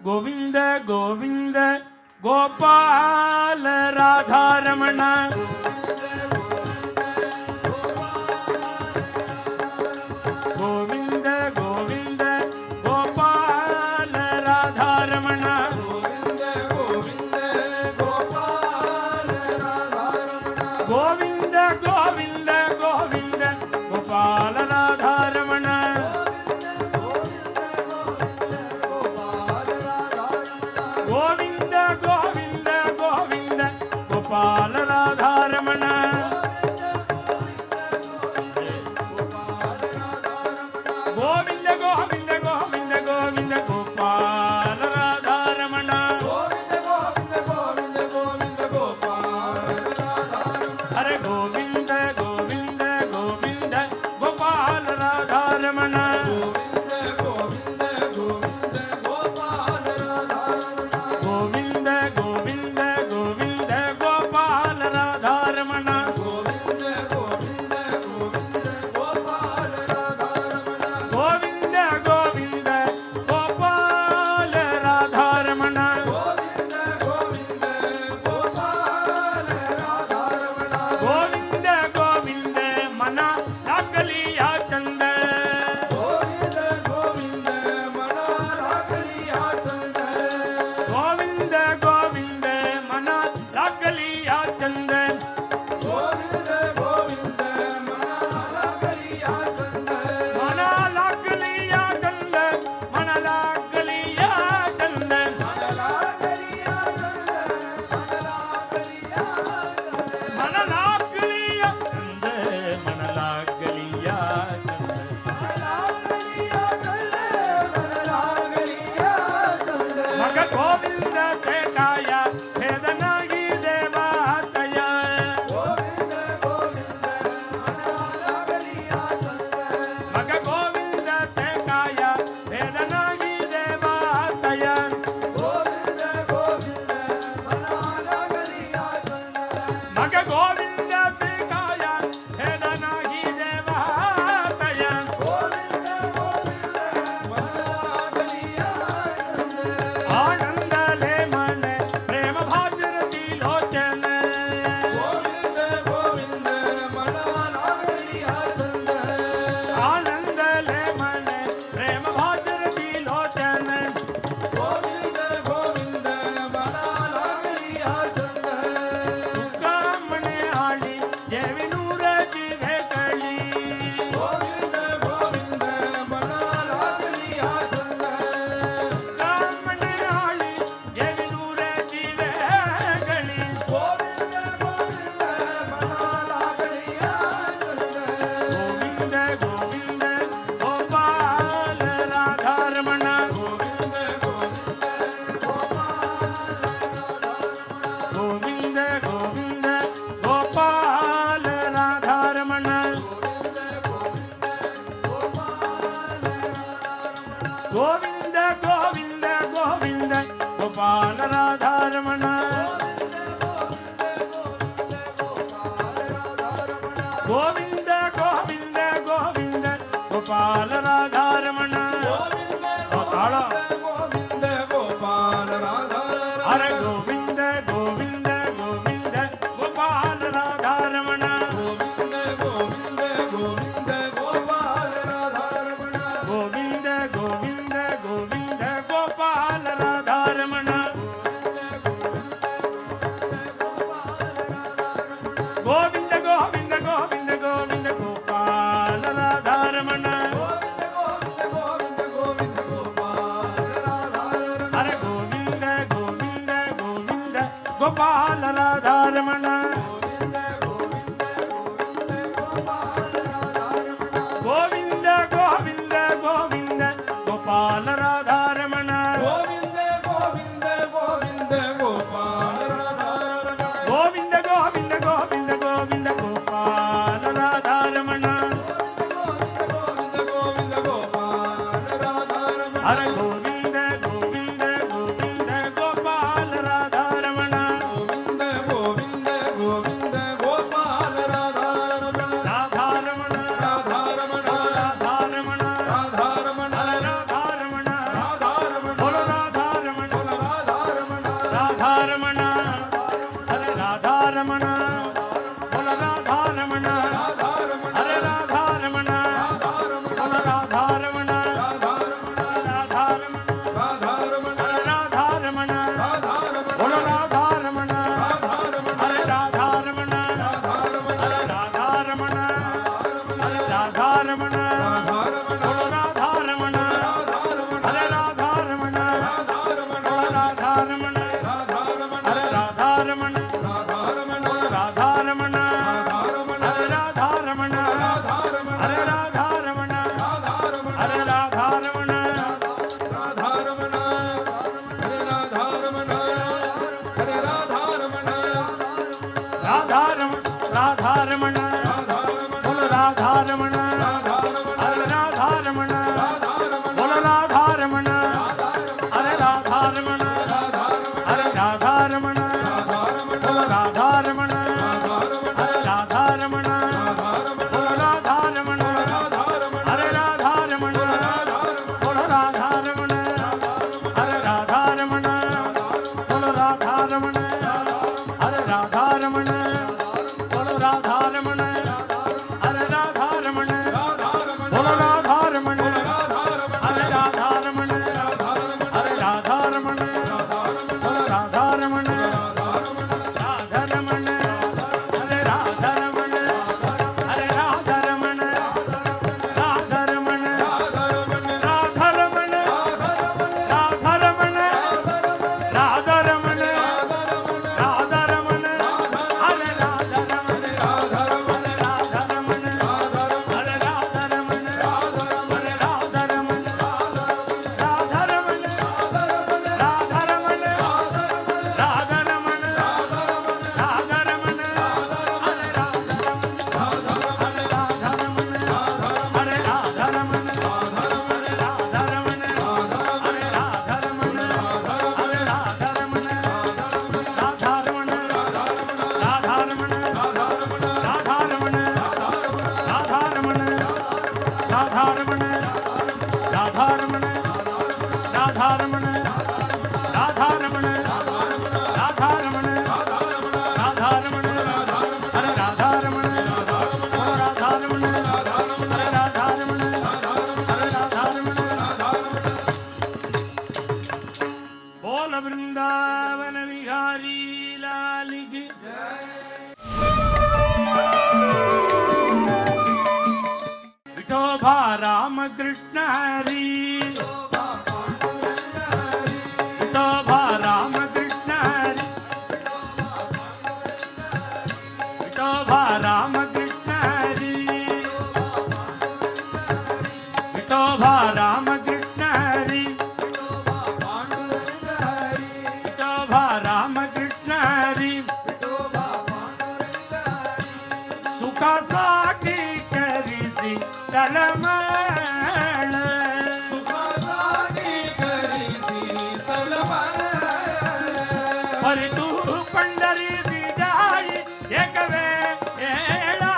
गोविंद गोविंद गोपाल राधा रमण गोविंद गोविंद गोपाल राधा रमण गोविंद गोविंद गोपाल राधा रमण गोविंद गोविंद गोविंद गोपाल राधा रमण गोविंद गोविंद गोविंद गोपाल राधा रमण गोविंद गोविंद गोविंद गोविंद गोपाल राधा रमण गोविंद गोविंद गोविंद गोपाल राधा रमण अरे गोविंद गोविंद गोविंद गोपाल राधा रमण गोविंद गोविंद गोविंद गोपाल राधा रमण गोविंद गोविंद गोविंद गोपाल राधा रमण गोविंद गोविंद गोविंद गोपाल राधा रमण गोविंद गोविंद गोपाल राधा रमण गोविंद गोविंद गोपाल राधा रमण गोविंद गोविंद मना लागलिया चंद गोविंद गोविंद मना लागलिया चंद गोविंद गोविंद मना लागलिया चंद गोविंद गोविंद मना लागलिया चंद मना लागलिया चंद मना लागलिया चंद मना लागलिया चंद मन लागलिया चंद मन लागलिया चंद मना लागलिया चंद मग गोविंद ते काया भेदनागी देवातया गोविंद गोविंद मना लागलिया चंद मग गोविंद ते काया भेदनागी देवातया गोविंद गोविंद मना लागलिया चंद मग गोविंद ते काया भेदनागी देवातया गोविंद गोविंद मना लागलिया चंद आनंद ले मन प्रेम भाजरती लोचन गोविंद गोविंद मना लागलिया चंद आनंद ले मन प्रेम भाजरती लोचन गोविंद गोविंद मना लागलिया चंद कामणे आली जेवी नूर जीवे कली गोविंद गोविंद मना लागलिया चंद कामणे आली जेवी नूर जीवे कली गोविंद गोविंद मना लागलिया चंद गोविंद गोविंद गोपाल राधा रमण गोविंद गोविंद गोविंद गोविंद गोपाल राधा रमण गोविंद गोविंद गोविंद गोपाल राधा रमण गोविंद गोविंद गोविंद गोपाल राधा रमण ताड़ा गोविंद गोपाल राधा अरे गोविंद गोविंद गोविंद गोपाल राधा रमण गोविंद गोविंद गोविंद गोपाल राधा रमण गोविंद गोविंद गोविंद गोपाल राधा रमण गोविंद गोविंद गोविंद गोविंद गोपाल राधा रमण गोविंद राधारमण राधारमण राधारमण राधारमण राधारमण राधारमण हरे राधारमण राधारमण हरे राधारमण हरे राधारमण बोल वृंदावन विहारी लाल की विठोबा राम कृष्ण हरी विठोबा राम कृष्ण हरी विठोबा राम कृष्ण हरी विठोबा राम कृष्ण हरी विठोबा राम कृष्ण हरी सुखासाठी करीसी तळमळ हरी तू पंढरीसी जाई एक वेळा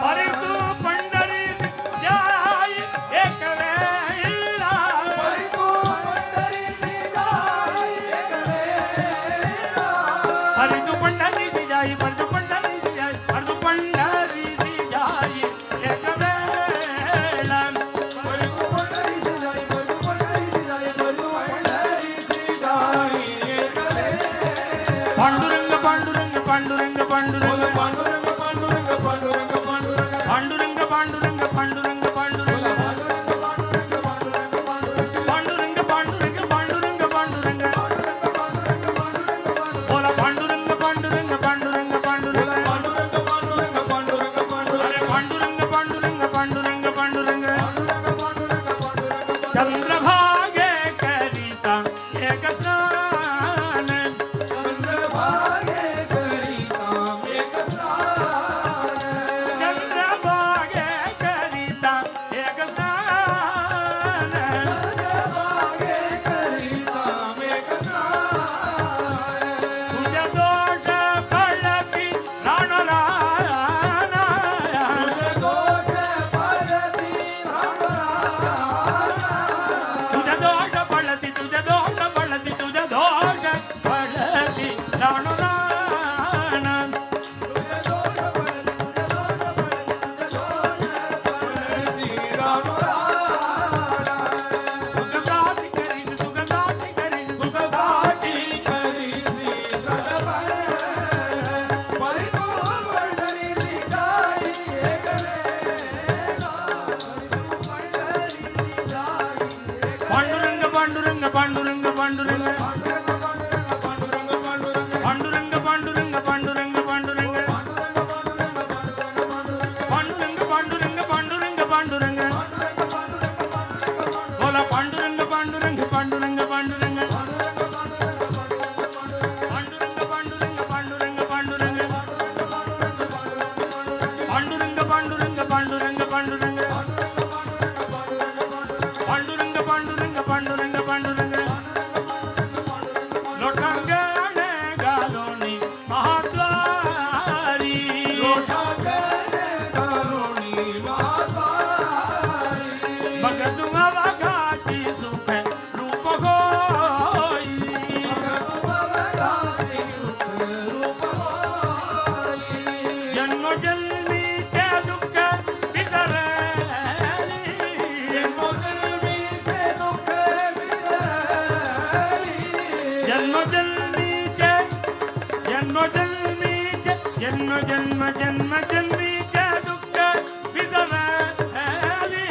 हरी तू पंढरीसी जाई एक वेळा हरी तू पंढरीसी जाई पर तू पंढरीसी जाई पर तू पंढरीसी जाई एक वेळा पांडुरंग पांडुरंग पांडुरंग पांडुरंग पांडुरंग पांडुरंग पांडुरंग पांडुरंग पांडुरंग पांडुरंग पांडुरंग पांडुरंग पांडुरंग बोला पांडुरंग पांडुरंग पांडुरंग पांडुरंग अरे पांडुरंग पांडुरंग पांडुरंग पांडुरंग चंद्रभागे करिता एक स्नान चंद्रभागे करिता एक स्नान तुझ्या दोष फळती राणराना तुझ्या दोष फळती तुझ्या दोष फळती तुझ्या दोष फळती राणराना सुखदाती करीस सुखदाती करीस सुखदाती पांडुरंग पांडुरंग पांडुरंग पांडुरंग पांडुरंग पांडुरंग पांडुरंग पांडुरंग पांडुरंग पांडुरंग पांडुरंग पांडुरंग बोला पांडुरंग पांडुरंग पांडुरंग पांडुरंग पांडुरंग पांडुरंग पांडुरंग पांडुरंग पांडुरंग पांडुरंग पांडुरंग पांडुरंग पांडुरंग पांडुरंग पांडुरंग पांडुरंग लोटांगण घालोनी महाद्वारी मग तुम्हा वाघाची सुख रूप होई जन्मोजन्मीचे दुःख विसरली जन्मोजन्मीचे जन्मोजन्मीचे जन्म जन्म जन्म जन्मीचे दुःख विसरली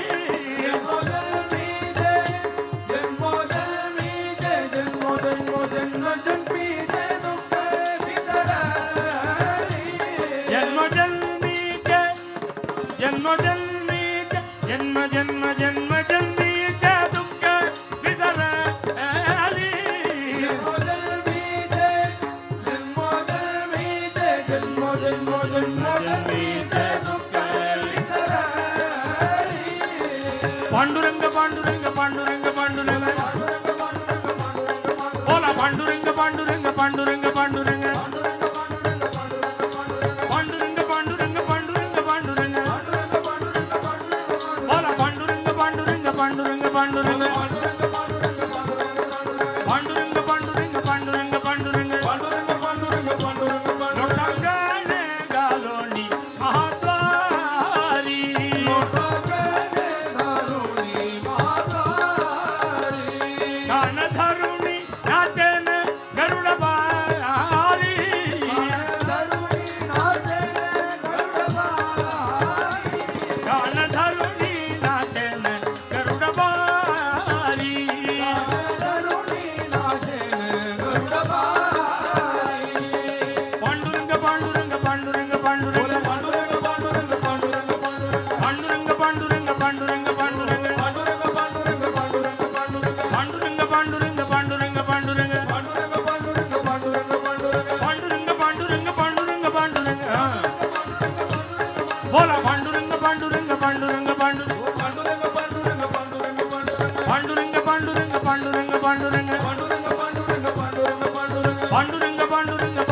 जन्मोजन्मीचे जन्मोजन्मीचे जन्म जन्म जन्म जन्मीचे दुःख विसरली पांडुरंग पांडुरंग पांडुरंग पांडुरंग बोला पांडुरंग पांडुरंग पांडुरंग पांडुरंग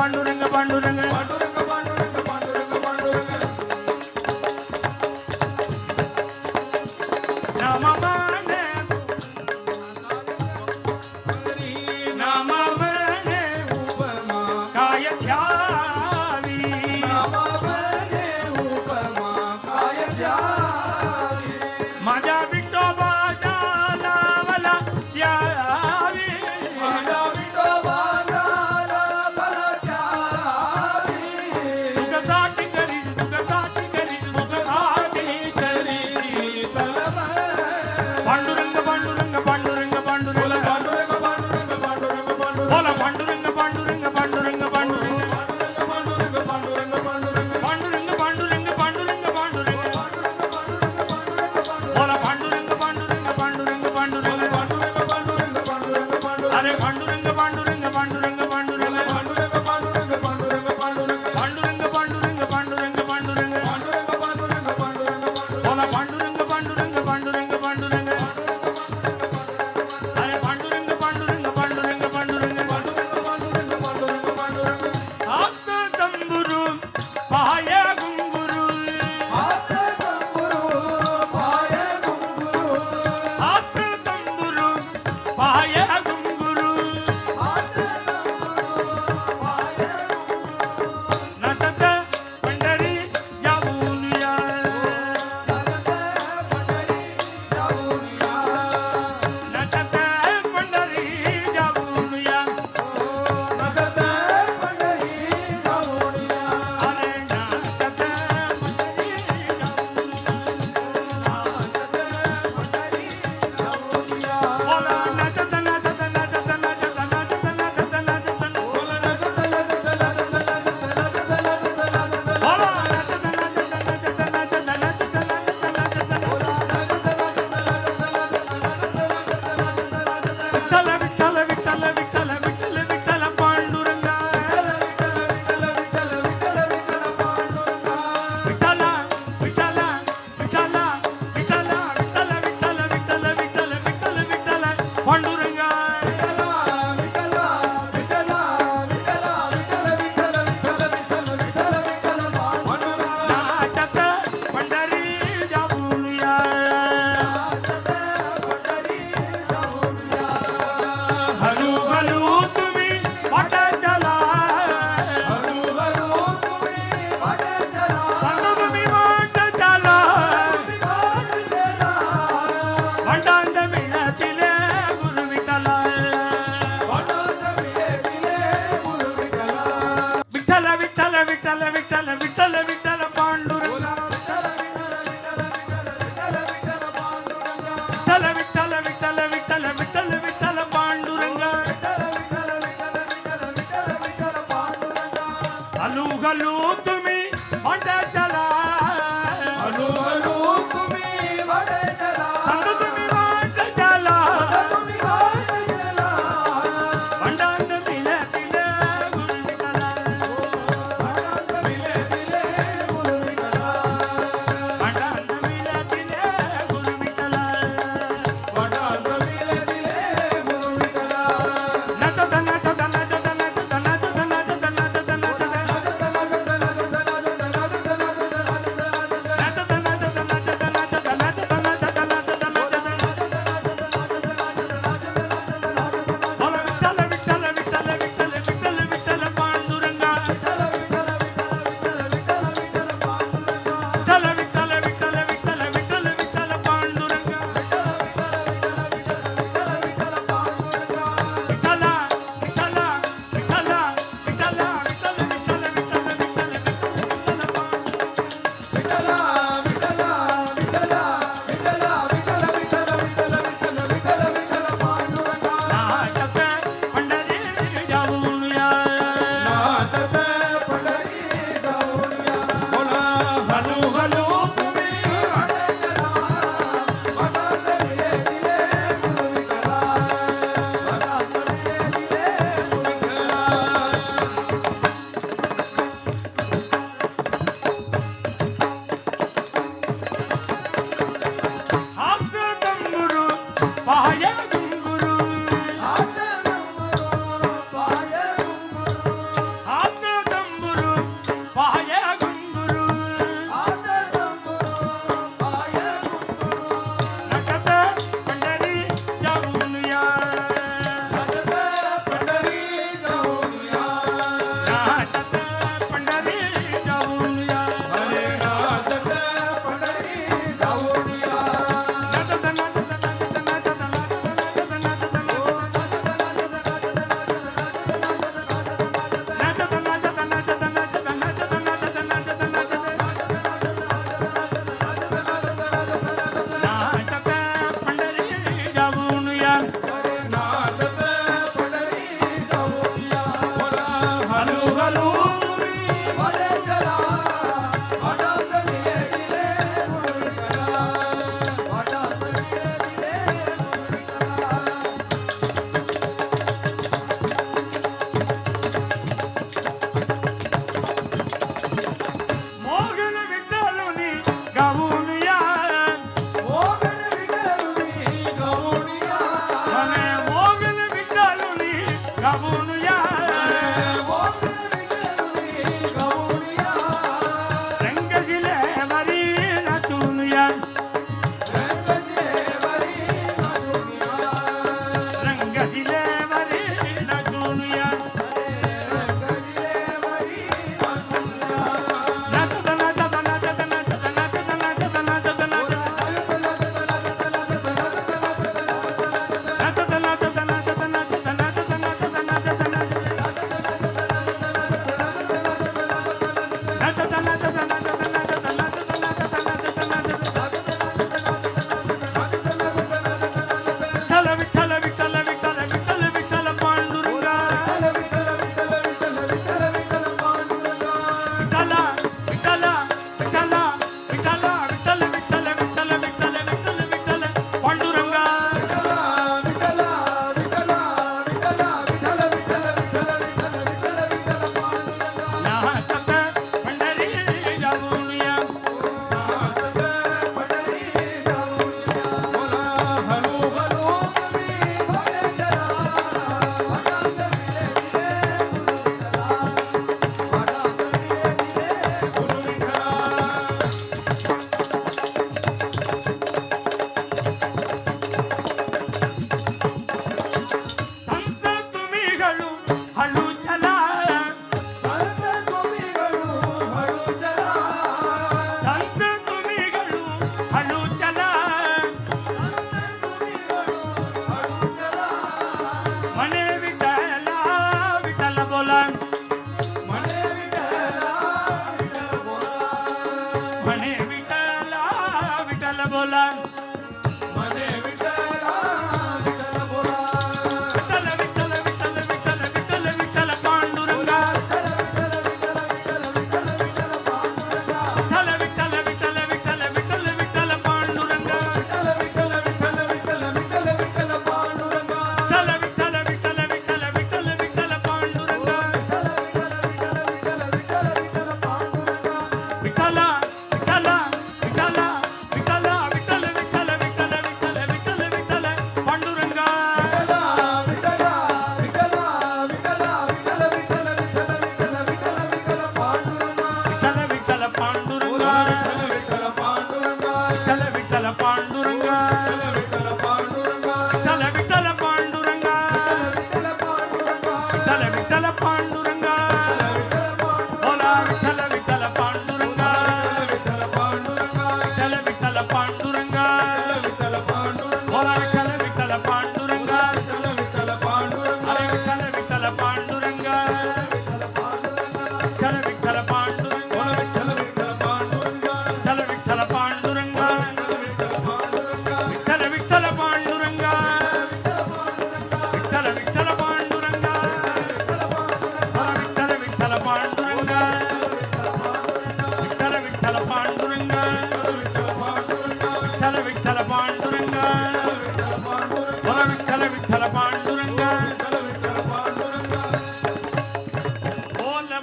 पांडुरंग पांडुरंग नाम म्हणे नाम म्हणे काय ध्यावी माझ्या विठोबाच्या नावाला यावी सुखसाठी करी सुखसाठी करी सुखसाठी करी पांडुरंग पांडुरंग पांडुरंग पांडुरंग बोला पांडुरंग पांडुरंग पांडुरंग पांडुरंग पांडुरंग पांडुरंग पांडुरंग पांडुरंग बोला पांडुरंग पांडुरंग पांडुरंग पांडुरंग अरे पांडुरंग पांडुरंग पांडुरंग पांडुरंग पांडुरंग पांडुरंग पांडुरंग पांडुरंग बोला पांडुरंग पांडुरंग पांडुरंग पांडुरंग अरे पांडुरंग पांडुरंग पांडुरंग पांडुरंग हात तंबुरू पाय घुंगरू हात तंबुरू पाय घुंगरू नटत पंढरी जाऊन या नटत पंढरी जाऊन या अरे नटत पंढरी बोला नटत नटत नटत नटत नटत नटत नटत बोला नटत नटत नटत विठ्ठल विठ्ठल विठ्ठल विठ्ठल विठ्ठल पांडुरंगा विठ्ठल विठ्ठल विठ्ठल विठ्ठल विठ्ठल विठ्ठल विठ्ठल विठ्ठल विठ्ठल विठ्ठल पांडुरंगा नाटक पंढरी जाऊन या हळू हळू तुम्ही वाट चला संत तुम्ही वाट चला भंडांड मिळतील गुरु विठ्ठला विठ्ठल विठ्ठल विठ्ठल विठ्ठल विठ्ठल विठ्ठल पांडुरंग विठ्ठल विठ्ठल विठ्ठल विठ्ठल विठ्ठल विठ्ठल पांडुरंग हलू हलू तुम्ही वाट चला संत तुम्ही वाट चला भंडांड मिळतील गुरु विठ्ठला भंडांड मिळतील गुरु विठ्ठला नटत नटत नटत नटत नटत नटत नटत नटत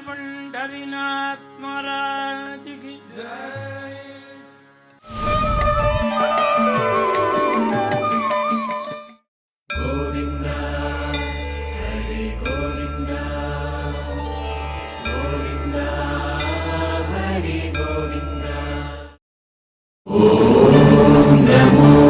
पंढरीनाथ महाराज की Om Namo